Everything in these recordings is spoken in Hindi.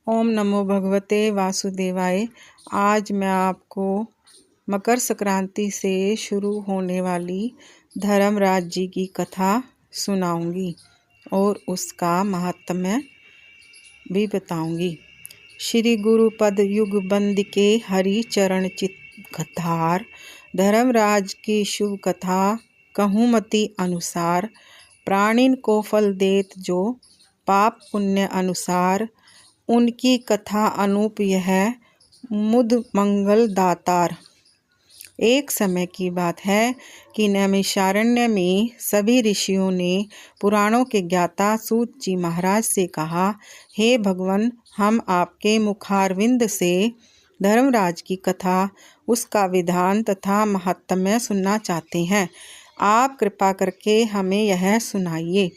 ओम नमो भगवते वासुदेवाय। आज मैं आपको मकर संक्रांति से शुरू होने वाली धर्मराज जी की कथा सुनाऊंगी और उसका महात्म्य भी बताऊंगी। श्री गुरु पद युग बंद के हरि चरण चित कथार, धर्मराज की शुभ कथा कहूमति अनुसार। प्राणिन को फल देत जो पाप पुण्य अनुसार, उनकी कथा अनूप यह मुद मंगल दातार। एक समय की बात है कि नैमिषारण्य में सभी ऋषियों ने पुराणों के ज्ञाता सूत जी महाराज से कहा, हे भगवान, हम आपके मुखारविंद से धर्मराज की कथा, उसका विधान तथा महात्म्य सुनना चाहते हैं। आप कृपा करके हमें यह सुनाइए।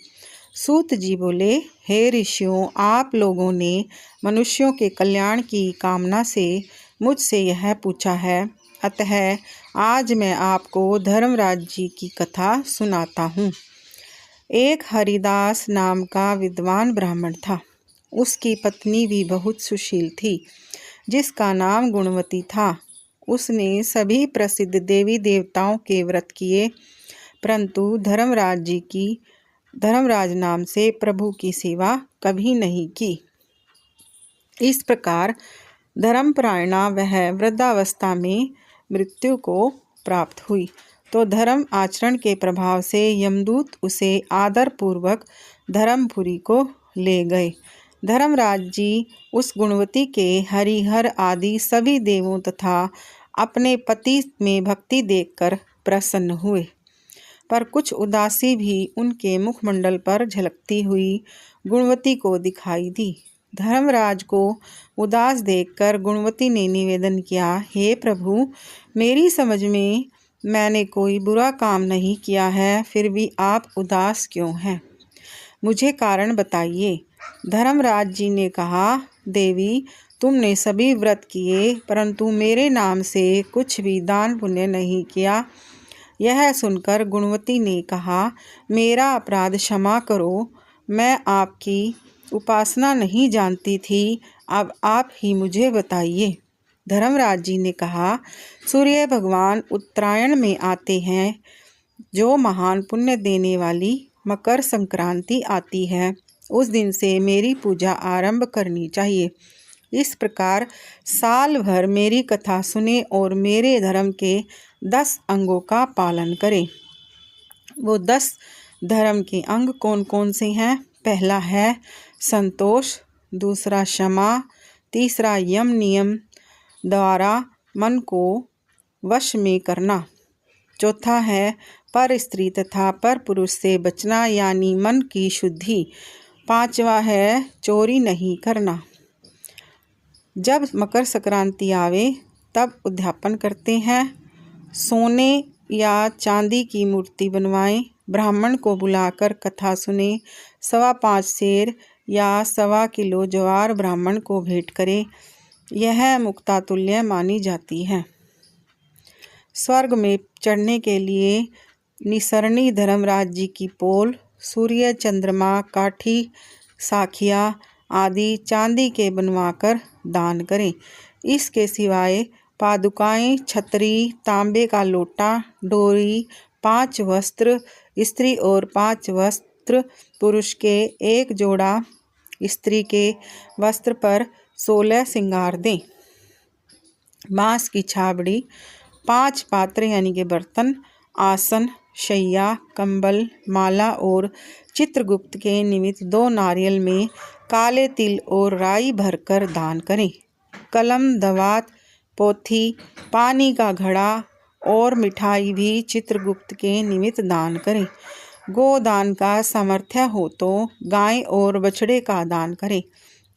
सूत जी बोले, हे ऋषियों, आप लोगों ने मनुष्यों के कल्याण की कामना से मुझसे यह पूछा है, अतः आज मैं आपको धर्मराज जी की कथा सुनाता हूँ। एक हरिदास नाम का विद्वान ब्राह्मण था। उसकी पत्नी भी बहुत सुशील थी, जिसका नाम गुणवती था। उसने सभी प्रसिद्ध देवी देवताओं के व्रत किए, परंतु धर्मराज नाम से प्रभु की सेवा कभी नहीं की। इस प्रकार धर्मपरायणा वह वृद्धावस्था में मृत्यु को प्राप्त हुई, तो धर्म आचरण के प्रभाव से यमदूत उसे आदरपूर्वक धर्मपुरी को ले गए। धर्मराज जी उस गुणवती के हरिहर आदि सभी देवों तथा अपने पति में भक्ति देखकर प्रसन्न हुए, पर कुछ उदासी भी उनके मुखमंडल पर झलकती हुई गुणवती को दिखाई दी। धर्मराज को उदास देखकर गुणवती ने निवेदन किया, हे प्रभु, मेरी समझ में मैंने कोई बुरा काम नहीं किया है, फिर भी आप उदास क्यों हैं? मुझे कारण बताइए। धर्मराज जी ने कहा, देवी, तुमने सभी व्रत किए, परंतु मेरे नाम से कुछ भी दान पुण्य नहीं किया। यह सुनकर गुणवती ने कहा, मेरा अपराध क्षमा करो, मैं आपकी उपासना नहीं जानती थी, अब आप ही मुझे बताइए। धर्मराज जी ने कहा, सूर्य भगवान उत्तरायण में आते हैं। जो महान पुण्य देने वाली मकर संक्रांति आती है, उस दिन से मेरी पूजा आरंभ करनी चाहिए। इस प्रकार साल भर मेरी कथा सुने और मेरे धर्म के 10 अंगों का पालन करें। वो 10 धर्म के अंग कौन कौन से हैं? पहला है संतोष, दूसरा क्षमा, तीसरा यम नियम द्वारा मन को वश में करना, चौथा है पर स्त्री तथा पर पुरुष से बचना यानी मन की शुद्धि, पांचवा है चोरी नहीं करना। जब मकर संक्रांति आवे तब उद्यापन करते हैं। सोने या चांदी की मूर्ति बनवाएं, ब्राह्मण को बुलाकर कथा सुने, 5.25 सेर या 1.25 किलो ज्वार ब्राह्मण को भेंट करें। यह मुक्तातुल्य मानी जाती है। स्वर्ग में चढ़ने के लिए निसरणी धर्मराज जी की पोल, सूर्य, चंद्रमा, काठी, साखिया आदि चांदी के बनवाकर दान करें। इसके सिवाय पादुकाएं, छतरी, तांबे का लोटा, डोरी, 5 वस्त्र स्त्री और 5 वस्त्र पुरुष के, 1 जोड़ा स्त्री के वस्त्र पर 16 श्रृंगार दें। बांस की छाबड़ी, 5 पात्र यानी के बर्तन, आसन, शैया, कंबल, माला और चित्रगुप्त के निमित्त 2 नारियल में काले तिल और राई भरकर दान करें। कलम, दवात, पोथी, पानी का घड़ा और मिठाई भी चित्रगुप्त के निमित्त दान करें। गोदान का सामर्थ्य हो तो गाय और बछड़े का दान करें।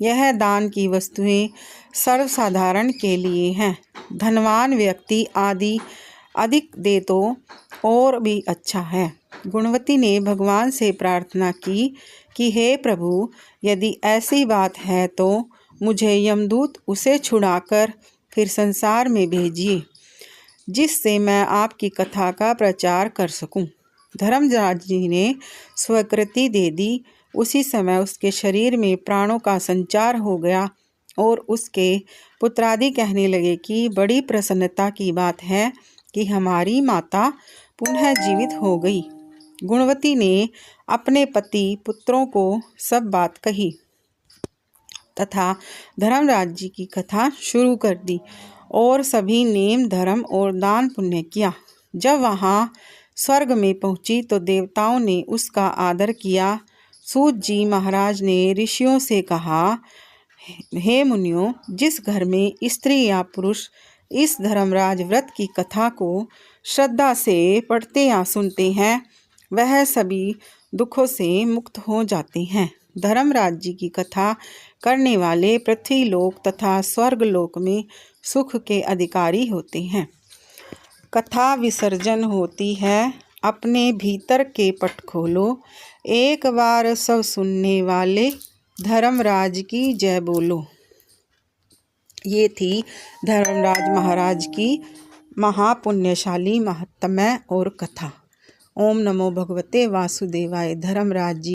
यह दान की वस्तुएं सर्वसाधारण के लिए हैं। धनवान व्यक्ति आदि अधिक दे तो और भी अच्छा है। गुणवती ने भगवान से प्रार्थना की कि हे प्रभु, यदि ऐसी बात है तो मुझे यमदूत उसे छुड़ाकर फिर संसार में भेजिए, जिससे मैं आपकी कथा का प्रचार कर सकूं। धर्मराज जी ने स्वीकृति दे दी। उसी समय उसके शरीर में प्राणों का संचार हो गया और उसके पुत्रादि कहने लगे कि बड़ी प्रसन्नता की बात है कि हमारी माता पुनः जीवित हो गई। गुणवती ने अपने पति पुत्रों को सब बात कही तथा धर्मराज जी की कथा शुरू कर दी और सभी नेम धर्म और दान पुण्य किया। जब वहाँ स्वर्ग में पहुँची तो देवताओं ने उसका आदर किया। सूत जी महाराज ने ऋषियों से कहा, हे मुनियों, जिस घर में स्त्री या पुरुष इस धर्मराज व्रत की कथा को श्रद्धा से पढ़ते या सुनते हैं वह सभी दुखों से मुक्त हो जाते हैं। धर्मराज जी की कथा करने वाले पृथ्वीलोक तथा स्वर्गलोक में सुख के अधिकारी होते हैं। कथा विसर्जन होती है, अपने भीतर के पट खोलो, एक बार सब सुनने वाले धर्मराज की जय बोलो। ये थी धर्मराज महाराज की महापुण्यशाली महात्म्य और कथा। ओम नमो भगवते वासुदेवाय। धर्मराज जी